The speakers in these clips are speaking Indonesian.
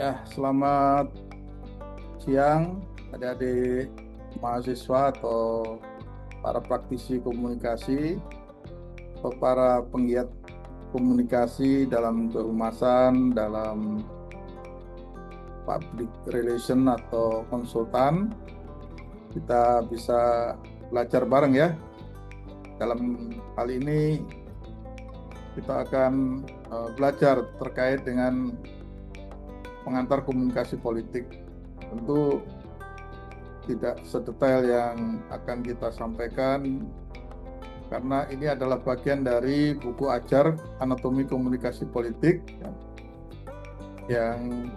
Ya, selamat siang adik-adik mahasiswa atau para praktisi komunikasi atau para penggiat komunikasi dalam kehumasan, dalam public relation atau konsultan. Kita bisa belajar bareng ya. Dalam hal ini kita akan belajar terkait dengan pengantar komunikasi politik. Tentu tidak sedetail yang akan kita sampaikan karena ini adalah bagian dari buku ajar anatomi komunikasi politik yang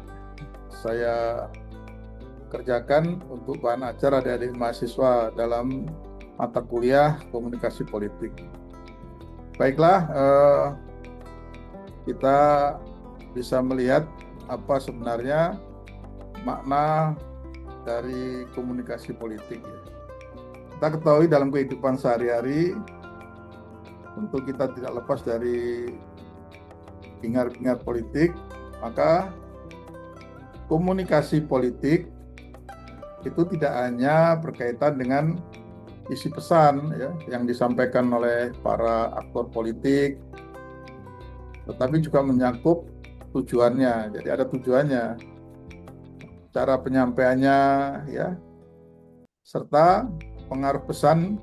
saya kerjakan untuk bahan ajar adik-adik mahasiswa dalam mata kuliah komunikasi politik. Baiklah, kita bisa melihat apa sebenarnya makna dari komunikasi politik. Kita ketahui dalam kehidupan sehari-hari, tentu kita tidak lepas dari hingar-bingar politik, maka komunikasi politik itu tidak hanya berkaitan dengan isi pesan ya, yang disampaikan oleh para aktor politik, tetapi juga menyangkut tujuannya. Jadi ada tujuannya, cara penyampaiannya ya, serta pengaruh pesan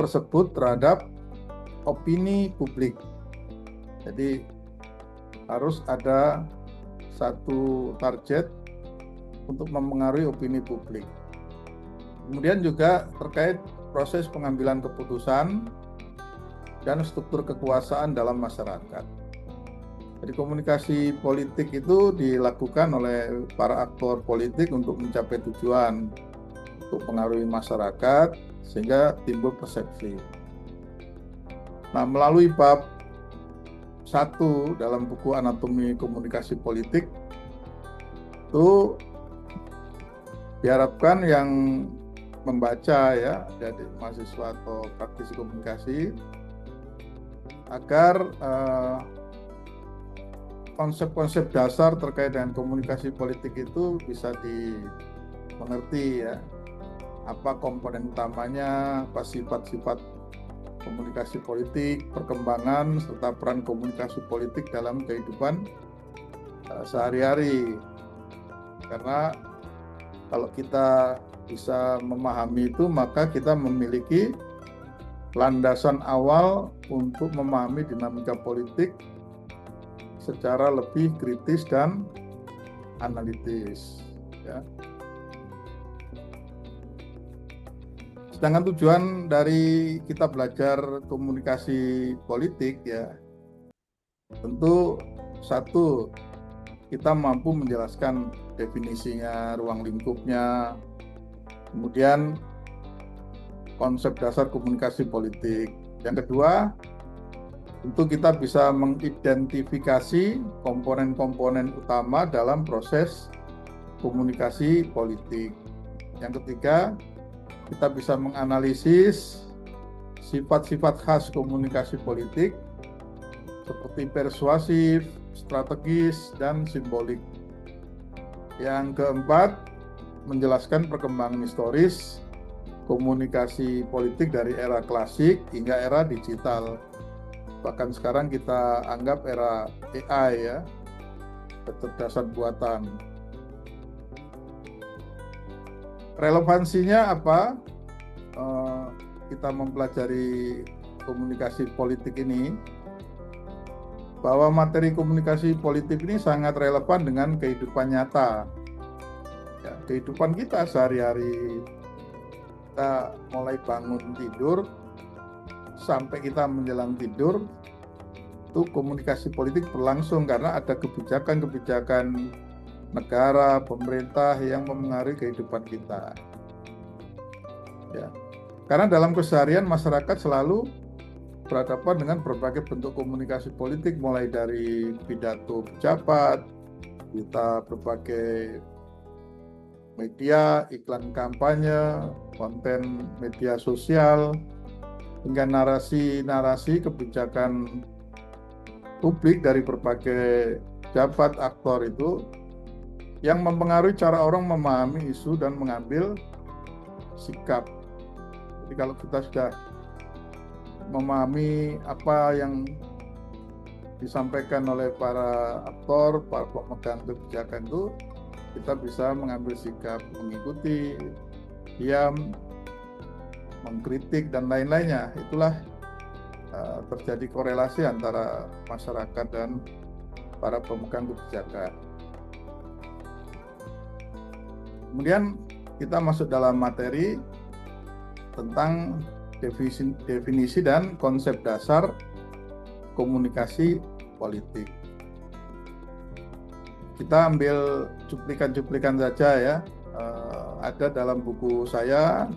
tersebut terhadap opini publik. Jadi harus ada satu target untuk mempengaruhi opini publik. Kemudian juga terkait proses pengambilan keputusan dan struktur kekuasaan dalam masyarakat. Jadi komunikasi politik itu dilakukan oleh para aktor politik untuk mencapai tujuan, untuk mengaruhi masyarakat sehingga timbul persepsi. Nah, melalui bab 1 dalam buku anatomi komunikasi politik itu diharapkan yang membaca ya dari mahasiswa atau praktisi komunikasi agar konsep-konsep dasar terkait dengan komunikasi politik itu bisa dimengerti ya, apa komponen utamanya, apa sifat-sifat komunikasi politik, perkembangan serta peran komunikasi politik dalam kehidupan sehari-hari. Karena kalau kita bisa memahami itu, maka kita memiliki landasan awal untuk memahami dinamika politik secara lebih kritis dan analitis. Ya. Sedangkan tujuan dari kita belajar komunikasi politik ya, tentu satu, kita mampu menjelaskan definisinya, ruang lingkupnya, kemudian konsep dasar komunikasi politik. Yang kedua, tentu kita bisa mengidentifikasi komponen-komponen utama dalam proses komunikasi politik. Yang ketiga, kita bisa menganalisis sifat-sifat khas komunikasi politik seperti persuasif, strategis, dan simbolik. Yang keempat, menjelaskan perkembangan historis komunikasi politik dari era klasik hingga era digital. Bahkan sekarang kita anggap era AI ya, kecerdasan buatan. Relevansinya apa? Kita mempelajari komunikasi politik ini, bahwa materi komunikasi politik ini sangat relevan dengan kehidupan nyata. Ya, kehidupan kita sehari-hari, kita mulai bangun tidur sampai kita menjelang tidur, itu komunikasi politik berlangsung karena ada kebijakan-kebijakan negara, pemerintah yang mempengaruhi kehidupan kita. Ya. Karena dalam keseharian masyarakat selalu berhadapan dengan berbagai bentuk komunikasi politik, mulai dari pidato pejabat, kita berbagai media, iklan kampanye, konten media sosial, hingga narasi-narasi kebijakan publik dari berbagai jabat aktor itu yang mempengaruhi cara orang memahami isu dan mengambil sikap. Jadi kalau kita sudah memahami apa yang disampaikan oleh para aktor, para pemegang kebijakan itu, kita bisa mengambil sikap, mengikuti, diam, mengkritik, dan lain-lainnya. Itulah terjadi korelasi antara masyarakat dan para pemegang kebijakan. Kemudian kita masuk dalam materi tentang definisi dan konsep dasar komunikasi politik. Kita ambil cuplikan-cuplikan saja ya. Ada dalam buku saya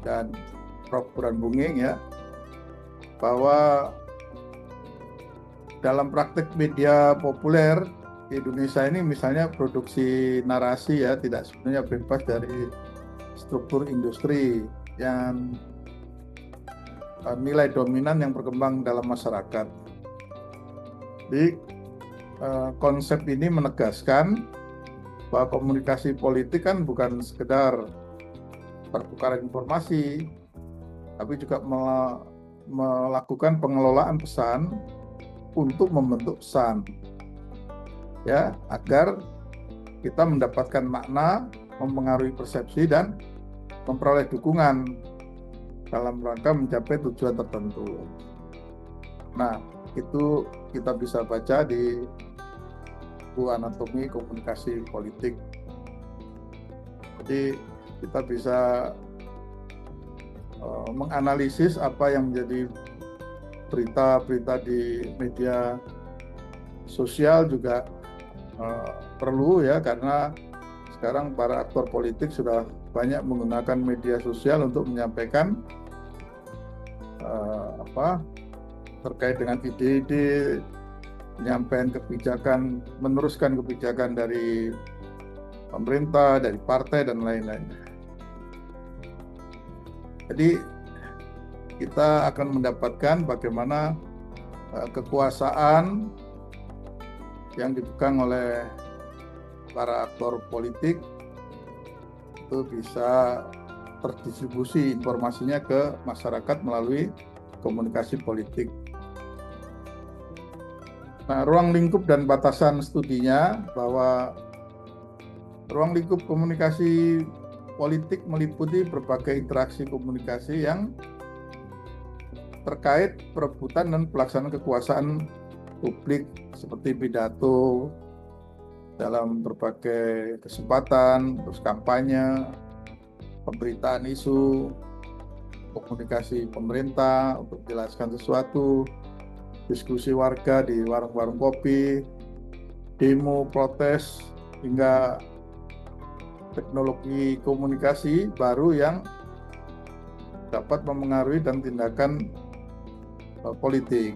dan Prof. Burhan Bunging ya, bahwa dalam praktek media populer di Indonesia ini, misalnya produksi narasi ya, tidak sebenarnya bebas dari struktur industri yang nilai dominan yang berkembang dalam masyarakat. Jadi konsep ini menegaskan bahwa komunikasi politik kan bukan sekedar pertukaran informasi, tapi juga melakukan pengelolaan pesan untuk membentuk pesan, ya, agar kita mendapatkan makna, mempengaruhi persepsi, dan memperoleh dukungan dalam rangka mencapai tujuan tertentu. Nah, itu kita bisa baca di buku Anatomi Komunikasi Politik. Jadi kita bisa menganalisis apa yang menjadi berita-berita di media sosial juga perlu ya, karena sekarang para aktor politik sudah banyak menggunakan media sosial untuk menyampaikan terkait dengan ide-ide, penyampaian kebijakan, meneruskan kebijakan dari pemerintah, dari partai, dan lain-lain. Jadi kita akan mendapatkan bagaimana kekuasaan yang dipegang oleh para aktor politik itu bisa terdistribusi informasinya ke masyarakat melalui komunikasi politik. Nah, ruang lingkup dan batasan studinya, bahwa ruang lingkup komunikasi politik meliputi berbagai interaksi komunikasi yang terkait perebutan dan pelaksanaan kekuasaan publik, seperti pidato dalam berbagai kesempatan, terus kampanye, pemberitaan isu, komunikasi pemerintah untuk menjelaskan sesuatu, diskusi warga di warung-warung kopi, demo, protes, hingga teknologi komunikasi baru yang dapat mempengaruhi dan tindakan politik.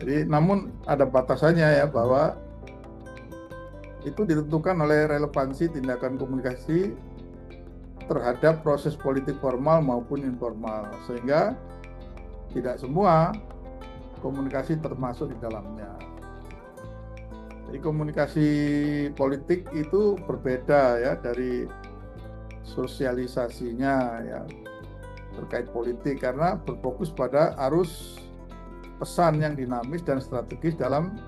Jadi, namun ada batasannya ya, bahwa itu ditentukan oleh relevansi tindakan komunikasi terhadap proses politik formal maupun informal, sehingga tidak semua komunikasi termasuk di dalamnya. Jadi komunikasi politik itu berbeda ya dari sosialisasinya ya terkait politik, karena berfokus pada arus pesan yang dinamis dan strategis dalam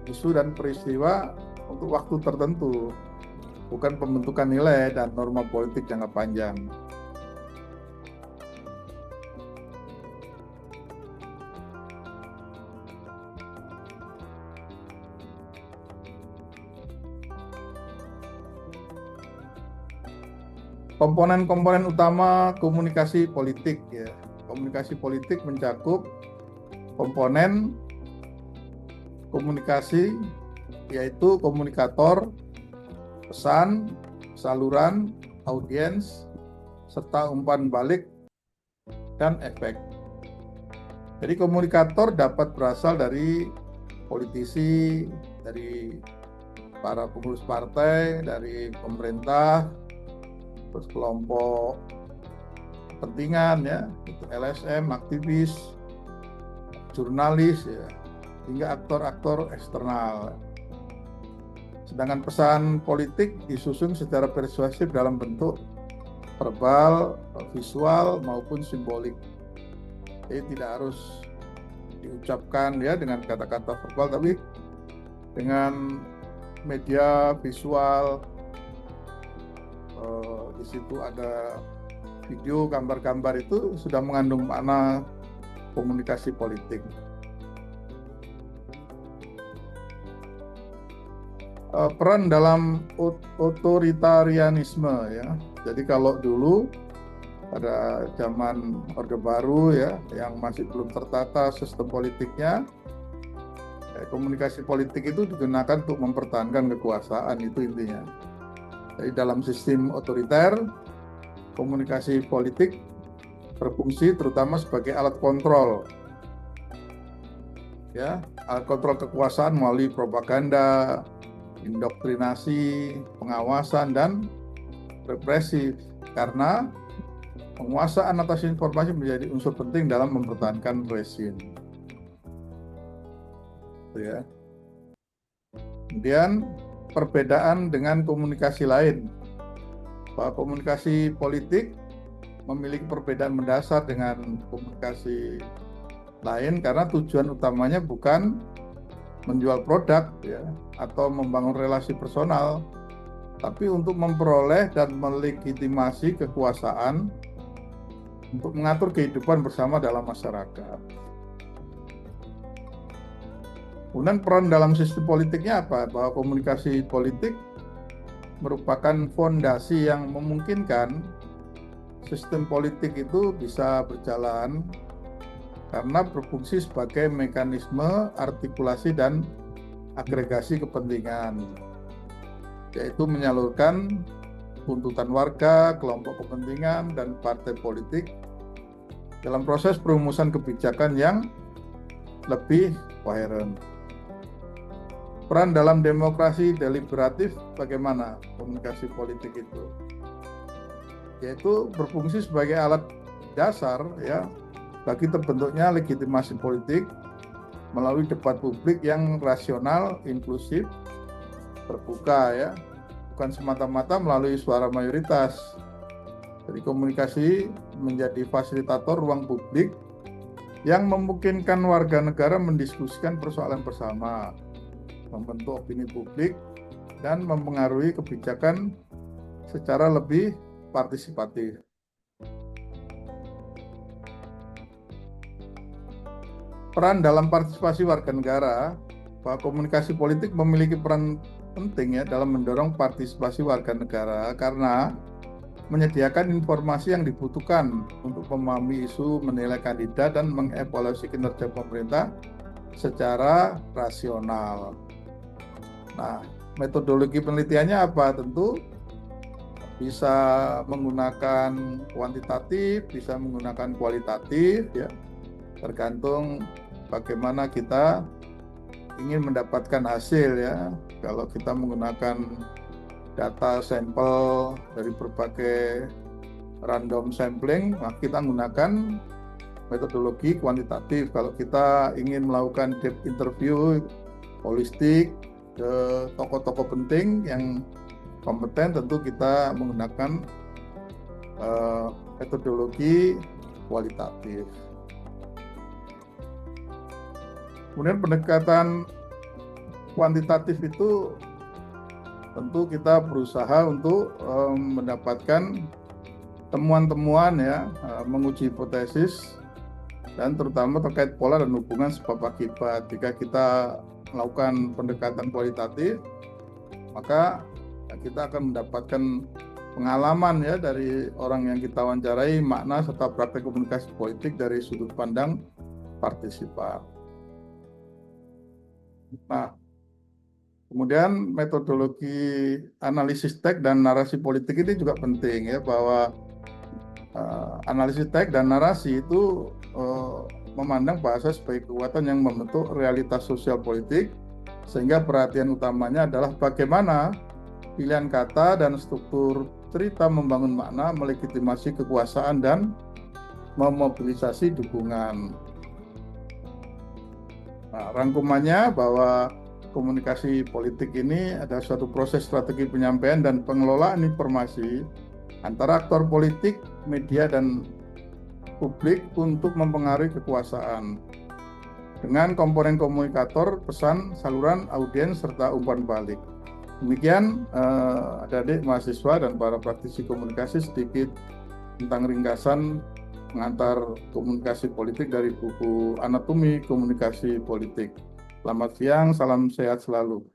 isu dan peristiwa untuk waktu tertentu, bukan pembentukan nilai dan norma politik jangka panjang. Komponen-komponen utama komunikasi politik ya. Komunikasi politik mencakup komponen komunikasi, yaitu komunikator, pesan, saluran, audiens, serta umpan balik dan efek. Jadi komunikator dapat berasal dari politisi, dari para pengurus partai, dari pemerintah, terus kelompok kepentingan ya, itu LSM, aktivis, jurnalis ya, hingga aktor-aktor eksternal. Sedangkan pesan politik disusun secara persuasif dalam bentuk verbal, visual maupun simbolik. Jadi tidak harus diucapkan ya dengan kata-kata verbal, tapi dengan media visual. Di situ ada video, gambar-gambar, itu sudah mengandung makna komunikasi politik. Peran dalam otoritarianisme ya. Jadi kalau dulu pada zaman Orde Baru ya, yang masih belum tertata sistem politiknya, komunikasi politik itu digunakan untuk mempertahankan kekuasaan, itu intinya. Jadi dalam sistem otoriter, komunikasi politik berfungsi terutama sebagai alat kontrol. Ya, alat kontrol kekuasaan melalui propaganda, indoktrinasi, pengawasan, dan represi, karena penguasaan atas informasi menjadi unsur penting dalam mempertahankan rezim. Ya. Kemudian perbedaan dengan komunikasi lain, bahwa komunikasi politik memiliki perbedaan mendasar dengan komunikasi lain karena tujuan utamanya bukan menjual produk ya, atau membangun relasi personal, tapi untuk memperoleh dan melegitimasi kekuasaan untuk mengatur kehidupan bersama dalam masyarakat. Kemudian peran dalam sistem politiknya apa? Bahwa komunikasi politik merupakan fondasi yang memungkinkan sistem politik itu bisa berjalan karena berfungsi sebagai mekanisme artikulasi dan agregasi kepentingan, yaitu menyalurkan tuntutan warga, kelompok kepentingan, dan partai politik dalam proses perumusan kebijakan yang lebih koheren. Peran dalam demokrasi deliberatif bagaimana komunikasi politik itu? Yaitu berfungsi sebagai alat dasar ya bagi terbentuknya legitimasi politik melalui debat publik yang rasional, inklusif, terbuka ya, bukan semata-mata melalui suara mayoritas. Jadi komunikasi menjadi fasilitator ruang publik yang memungkinkan warga negara mendiskusikan persoalan bersama, membentuk opini publik, dan mempengaruhi kebijakan secara lebih partisipatif. Peran dalam partisipasi warga negara, bahwa komunikasi politik memiliki peran penting ya dalam mendorong partisipasi warga negara karena menyediakan informasi yang dibutuhkan untuk memahami isu, menilai kandidat, dan mengevaluasi kinerja pemerintah secara rasional. Nah, metodologi penelitiannya apa? Tentu bisa menggunakan kuantitatif, bisa menggunakan kualitatif ya, tergantung bagaimana kita ingin mendapatkan hasil ya. Kalau kita menggunakan data sampel dari berbagai random sampling, maka kita menggunakan metodologi kuantitatif. Kalau kita ingin melakukan deep interview holistik ke tokoh-tokoh penting yang kompeten, tentu kita menggunakan metodologi kualitatif. Kemudian pendekatan kuantitatif itu tentu kita berusaha untuk mendapatkan temuan-temuan ya, menguji hipotesis, dan terutama terkait pola dan hubungan sebab akibat. Jika kita melakukan pendekatan kualitatif, maka kita akan mendapatkan pengalaman ya dari orang yang kita wawancarai, makna serta praktek komunikasi politik dari sudut pandang partisipan. Nah, kemudian metodologi analisis teks dan narasi politik ini juga penting ya, bahwa analisis teks dan narasi itu memandang bahasa sebagai kekuatan yang membentuk realitas sosial politik, sehingga perhatian utamanya adalah bagaimana pilihan kata dan struktur cerita membangun makna, melegitimasi kekuasaan, dan memobilisasi dukungan. Nah, rangkumannya bahwa komunikasi politik ini ada suatu proses strategi penyampaian dan pengelolaan informasi antara aktor politik, media, dan publik untuk mempengaruhi kekuasaan. Dengan komponen komunikator, pesan, saluran, audiens, serta umpan balik. Demikian adik-adik mahasiswa dan para praktisi komunikasi sedikit tentang ringkasan pengantar komunikasi politik dari buku Anatomi Komunikasi Politik. Selamat siang, salam sehat selalu.